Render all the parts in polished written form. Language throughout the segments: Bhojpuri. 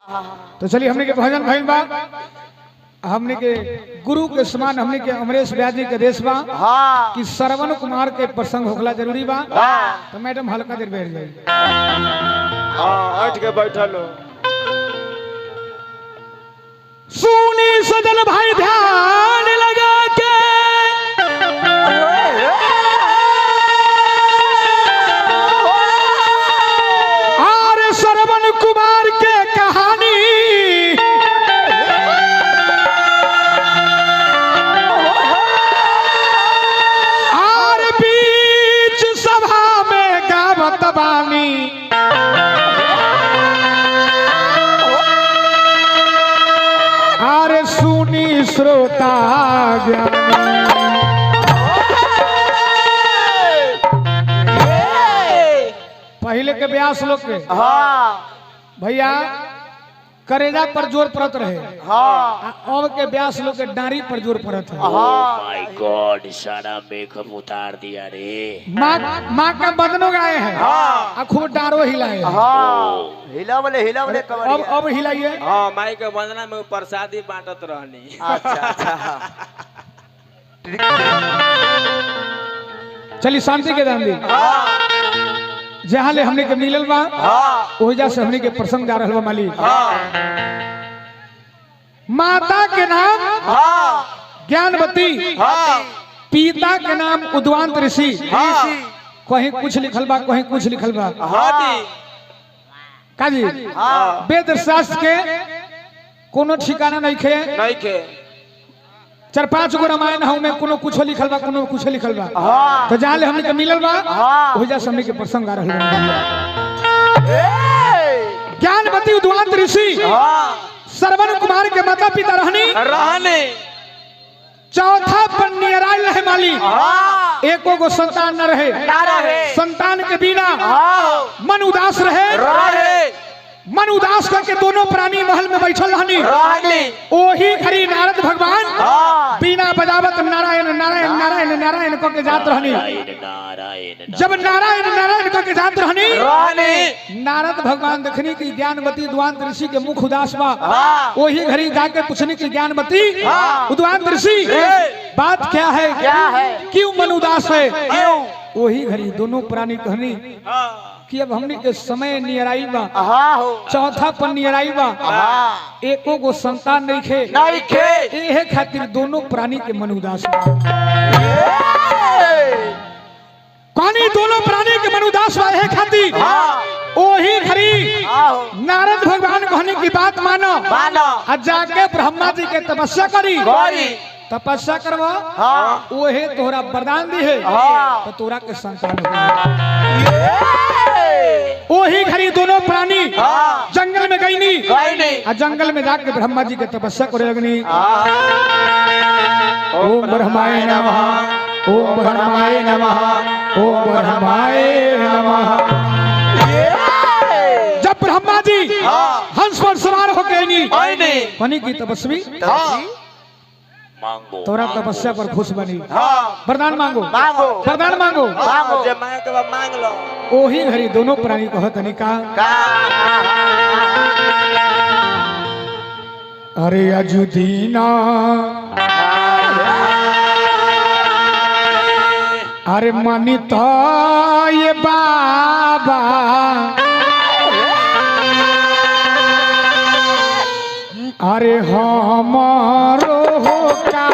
तो चलिए हमने के भजन भइल बा, हमने के गुरु के समान हमने के अमरेश व्यास जी के देश बा कि श्रवण कुमार के प्रसंग होखला जरूरी बा। तो मैडम हल्का देर बैठ जाइए। हट के बैठा लो। सुनी सजन भाई ध्यान लगा के और श्रवण कुमार के कहानी और बीच सभा में गावत बानी और सुनी श्रोता पहले के व्यास लोग के भैया करेजा पर जोर पड़त रहे, अब के व्यास लोग के डारी पर जोर पड़त है। माय गॉड, सारा मेकअप उतार दिया रे। माँ का बदनो गाए हैं, खूब डारो हिलाए। हिला वाले अब हिलाइए। हाँ, माई के वंदना में प्रसादी बांटत रहनी। अच्छा चलिए शांति के दान दी। जहाँ ले हमने के मिलल बा ओहिजा से हमने के प्रसंग जा रहल बा माली। माता के नाम ज्ञानवती, पिता के नाम उद्वांत ऋषि। कहीं कुछ लिखल बा, कहीं कुछ लिखल बा। काजी वेद शास्त्र के कोनो ठिकाना नहीं खे। 4-5 गो रामायण हूं में कोनो कुछ लिखल बा, कोनो कुछ लिखल बा। तो जहाँ ले हमने के मिलल बा ओहिजा से हमने के प्रसंग आ रहल बा। ज्ञानवती उद्वांत ऋषि श्रवण कुमार के माता पिता रहने चौथा पर नियरायल रहे माली। एको गो संतान न रहे। संतान के बिना मन उदास रहे। मन उदास करके दोनों प्राणी महल में बैठल रहनी। ओही घड़ी नारद भगवान बीना बजावत नारायण नारायण नारायण नारायण करके जात रहनी। जब नारायण नारायण करके जात रहनी, नारद भगवान देखनी कि ज्ञानवती उद्वांत ऋषि के मुख उदास बा। ओही घड़ी जाके पूछनी कि ज्ञानवती उद्वांत ऋषि बात क्या है, क्यों मन उदास है? वही घड़ी दोनों प्राणी कहनी कि अब हमने के समय नियराइल बा, चौथा पर नियराइल बा, एको गो संतान नहीं खे। एहे खातिर दोनों प्राणी के मन उदास बा। कहानी दोनों प्राणी के मन उदास बा एहे खातिर ओही घड़ी नारद भगवान कहने की बात मानो आ जाके ब्रह्मा जी के तपस्या करी। तपस्या करवा ओहे तोहरा वरदान दी है तो तोरा के संतान ओही घड़ी दोनों प्राणी जंगल में गईनी। आ जंगल में जाके ब्रह्मा जी के तपस्या करे लगनी। ओम ब्रह्माय नमः, ओम ब्रह्माय नमः, ओम ब्रह्माय नमः। जब ब्रह्मा जी हंस पर सवार हो गए बनी की तपस्वी तोरा तपस्या पर खुश बनी। वरदान मांगो, वरदान मांगो। मांग लो। ओही घड़ी दोनों प्राणी कहत निका अरे अजुदीना अरे मानिता ये बाबा अरे हमारो का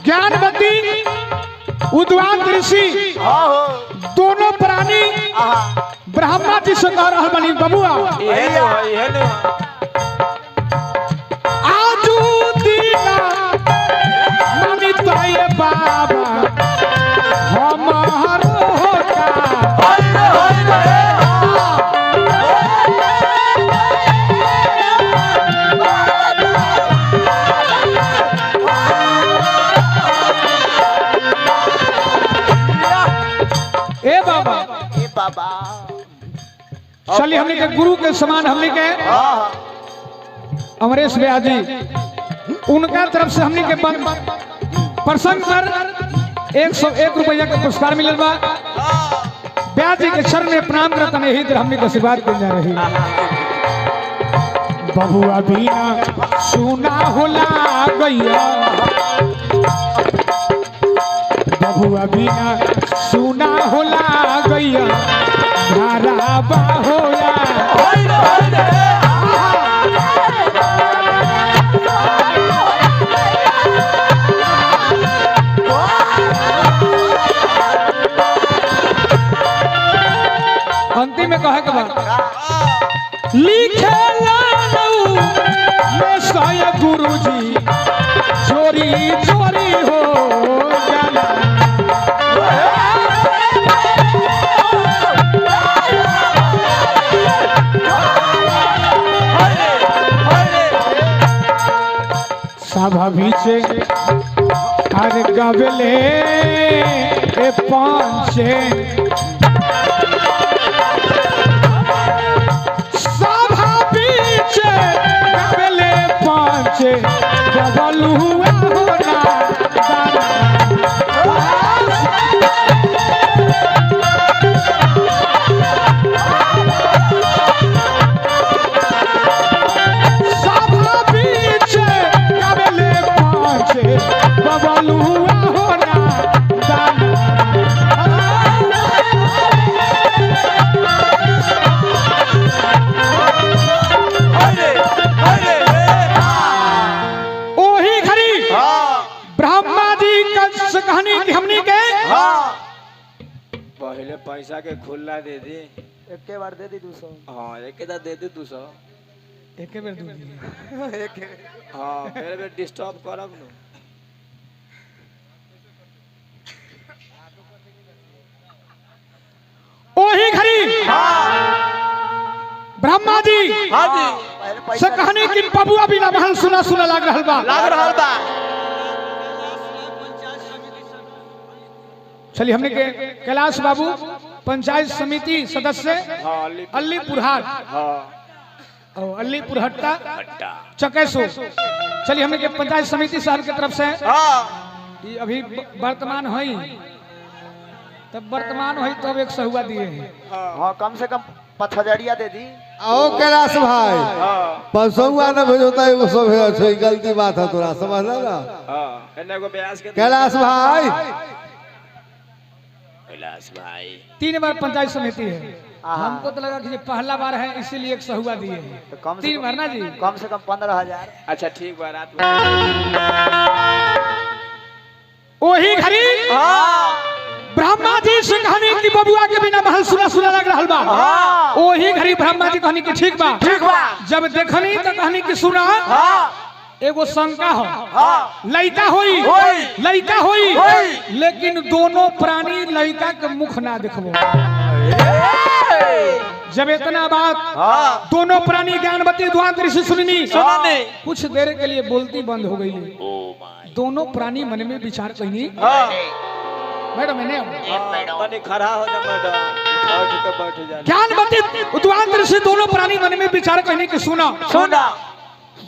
ज्ञानवती उद्वांत ऋषि दोनों प्राणी ब्रह्मा जी से कह रहा बनी बबुआ बाबा हमारो चलिए हमने के गुरु के समान हमने के अमरेश भैया जी उनका तरफ से हमने के प्रसंग पर 101 रुपया का पुरस्कार मिलल बा। ब्याह जी के चरण में प्रणाम करता नहीं इधर हमने को आशीर्वाद कर जा रही। बहुआ बिना सुना होला गैया, बहुआ बिना सुना होला गैया, धारा बाहोया अंतिम में कहे के बाद लिखे गुरुजी चोरी चोरी हो जाना सभा बीचे हर गबले पहुंचे डबल हुआ होना सभा बीच डबले पहुंचे डबल हुआ होना कहानी की हमनी के पहले पैसा के खुला दे दी, एक के बार दे दी 200। हाँ एक दे दी 200 एक बेर दू एक हाँ फिर डिस्टर्ब करब न। ओही घड़ी ब्रह्मा जी हाँ जी से कहानी की बबुआ बिना महल सुना सुना लाग रहल बा। चलिए हमने के कैलाश बाबू पंचायत समिति सदस्य अल्ली पुरहाट और अल्ली पुरहट्टा चकेसो। चलिए हमने के पंचायत समिति साहब की तरफ से ये अभी वर्तमान हुई तब वर्तमान हुई तो अब 100 हुआ दिए हैं। हाँ कम से कम 5000 दे दी। आओ कैलाश भाई 500 न भेजोता है वो सब है गलती बात है तोरा समझला ना। कैलाश भाई कैलाश भाई 3 बार पंचायत समिति है, हमको तो लगा कि पहला बार है इसीलिए 100 हुआ दिए हैं। तो कम 3 बार ना जी कम से कम 15000। अच्छा ठीक बा रात ओही घड़ी ब्रह्मा जी से कहानी की बबुआ के बिना महल सुना सुना लग रहल बा। ओही घड़ी ब्रह्मा जी कहानी की ठीक बा जब देखनी तो कहानी की सुना एगो शंका हो लड़का होई लेकिन दोनों प्राणी लड़का के मुख ना देखबो। जब इतना बात दोनों प्राणी ज्ञानवती द्वांत ऋषि सुननी कुछ देर के लिए बोलती बंद हो गई। दोनों प्राणी मन में विचार कही मैडम मैंने खड़ा हो जा मैडम बैठ जा। ज्ञानवती द्वांत ऋषि दोनों प्राणी मन में विचार कहने की सुना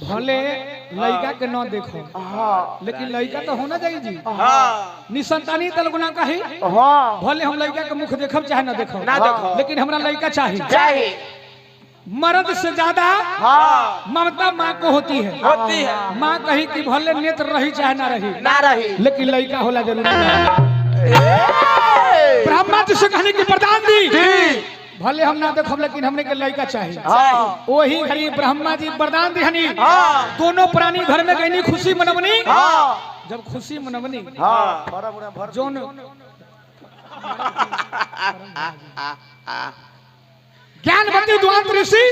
भले लड़का के न देखो लेकिन लड़का तो होना चाहिए जी। निसंतानी तलगुना कही भले हम लड़का के मुख देखब चाहे न देखो लेकिन हमरा लड़का चाहिए। मर्द से ज्यादा ममता माँ को होती है। माँ कही कि भले नेत्र रही चाहे ना रही लेकिन लड़का होला जरूरी। ब्रह्मा जी से कहने की वरदान दी भले हम ना देखो लेकिन हमने के लड़का चाहिए। वही घड़ी ब्रह्मा जी वरदान दी दोनों प्राणी घर में गई खुशी मनवनी। जब खुशी मनवनी जोन ज्ञानवती द्वांत ऋषि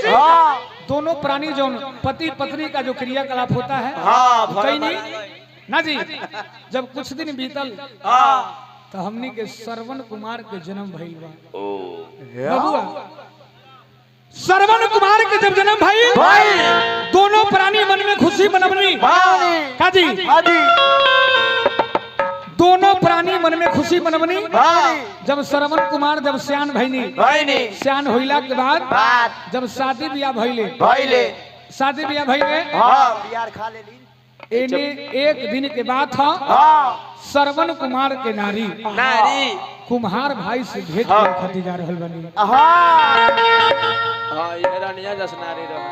दोनों प्राणी जो पति पत्नी का जो क्रियाकलाप होता है कहीं नहीं ना जी। जब कुछ दिन बीतल तो हमनी के श्रवण कुमार के जन्म भइल बा। बबुआ श्रवण कुमार के जब जन्म भइल दोनों प्राणी मन में खुशी मनवनी काजी दोनों प्राणी मन में खुशी मनवनी जब श्रवण कुमार जब सियान भैनी सियान होइला के बाद जब शादी ब्याह भइले शादी ब्याह भइले बिहार खा लेली एने एक दिन के बाद था श्रवण कुमार के नारी कुम्हार भाई से भेंट करे खातिर जा रहल बनी हाँ ये रानिया जस नारी रह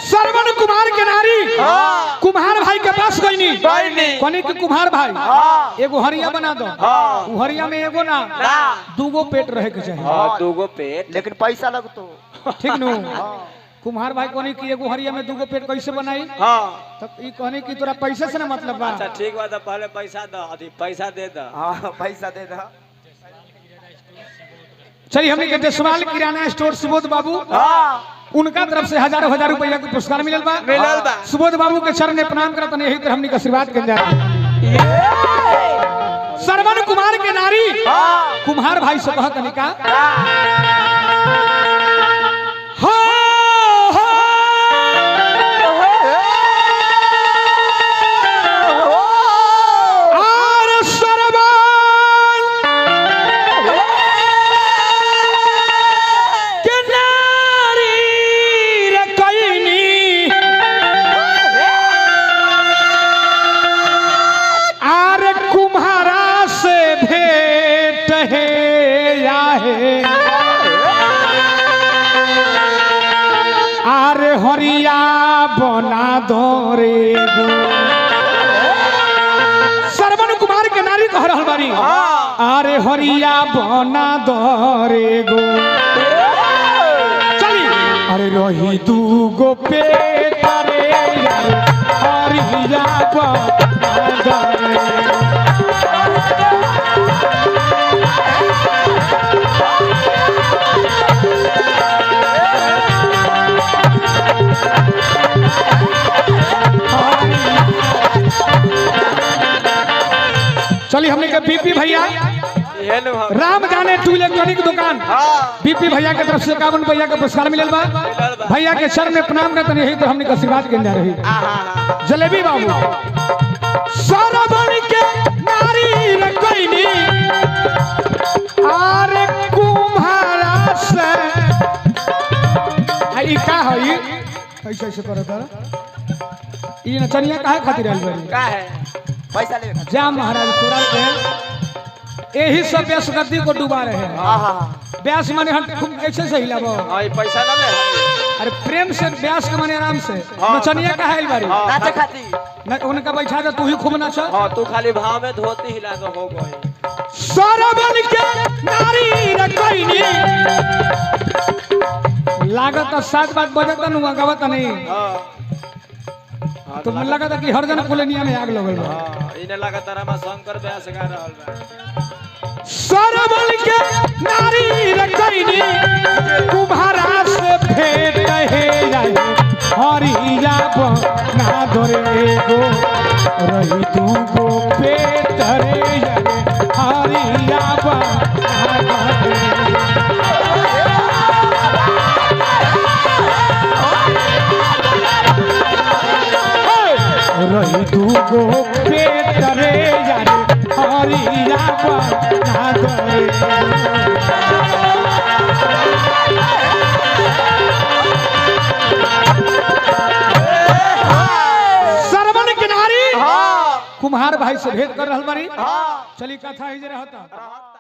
श्रवण कुमार के नारी कुम्हार भाई के पास गईनी कने कि कुम्हार भाई एगो हरिया बना दो उ हरिया में एगो ना दूगो पेट रहे के चाहिए हाँ दूगो पेट लेकिन पैसा लगतो ठीक नु कुम्हार भाई कहने की एगो हरिया में दूगो पेट कैसे बनाई हाँ तब ई कहने की तोरा पैसे से ना मतलब बा अच्छा ठीक बात है पहले पैसा दो अभी पैसा दे दो पैसा दे दो चलिए हमने के देशवाल किराना स्टोर सुबोध बाबू उनका तरफ से हजारों हजार रुपया के पुरस्कार मिलल बा सुबोध बाबू के चरण में प्रणाम करत यही तरह हमने के आशीर्वाद के जा श्रवण कुमार के नारी कुम्हार भाई से कहत निका हरिया बना दो रे गो श्रवण कुमार के नारी कह रहल बारी अरे हरिया बना दो रे गो चली अरे रही दूगो पेट रे हरिया बना दो रे चलिए हमने के बीपी भैया राम जाने टू इलेक्ट्रॉनिक दुकान बीपी भैया के तरफ से 51 भैया का पुरस्कार मिलल बा भैया के चरण में प्रणाम करते यही तो हमने का आशीर्वाद के जा रही जलेबी बाबू श्रवण के नारी रे कोइनी अरे कुम्हारा से आई का हई कैसे ऐसे करत ई नचनिया काहे खातिर आइल बारी का है पैसा ले जा महाराज तोरा के यही सब व्यास गद्दी को डुबा रहे हैं व्यास माने हम खूब ऐसे से हिलाबो हां पैसा ना ले अरे प्रेम से व्यास के माने आराम से नचनिया का है बारी नाचे खाती न उनका बैठा दे तू ही खूब नाच हां तू खाली भाव में धोती हिला के हो गई श्रवण के नारी रे कोइनी लागत 7 बात बजत नु गावत नहीं तो मन लगा था कि हर जन कोलोनिया में आग लगल बा इने लगा तारा में शंकर व्यास गा रहल बा श्रवण के नारी रे कोइनी कुम्हारा से भेंट हे जाए हरिया बना धरे गो रही तू गो पेट रे जाए हरिया बना रही दूगो पेट रे यारे हरिया बना दे श्रवण के नारी कुम्हार भाई से भेंट कर रहल बारी चली कथा ही जे रहता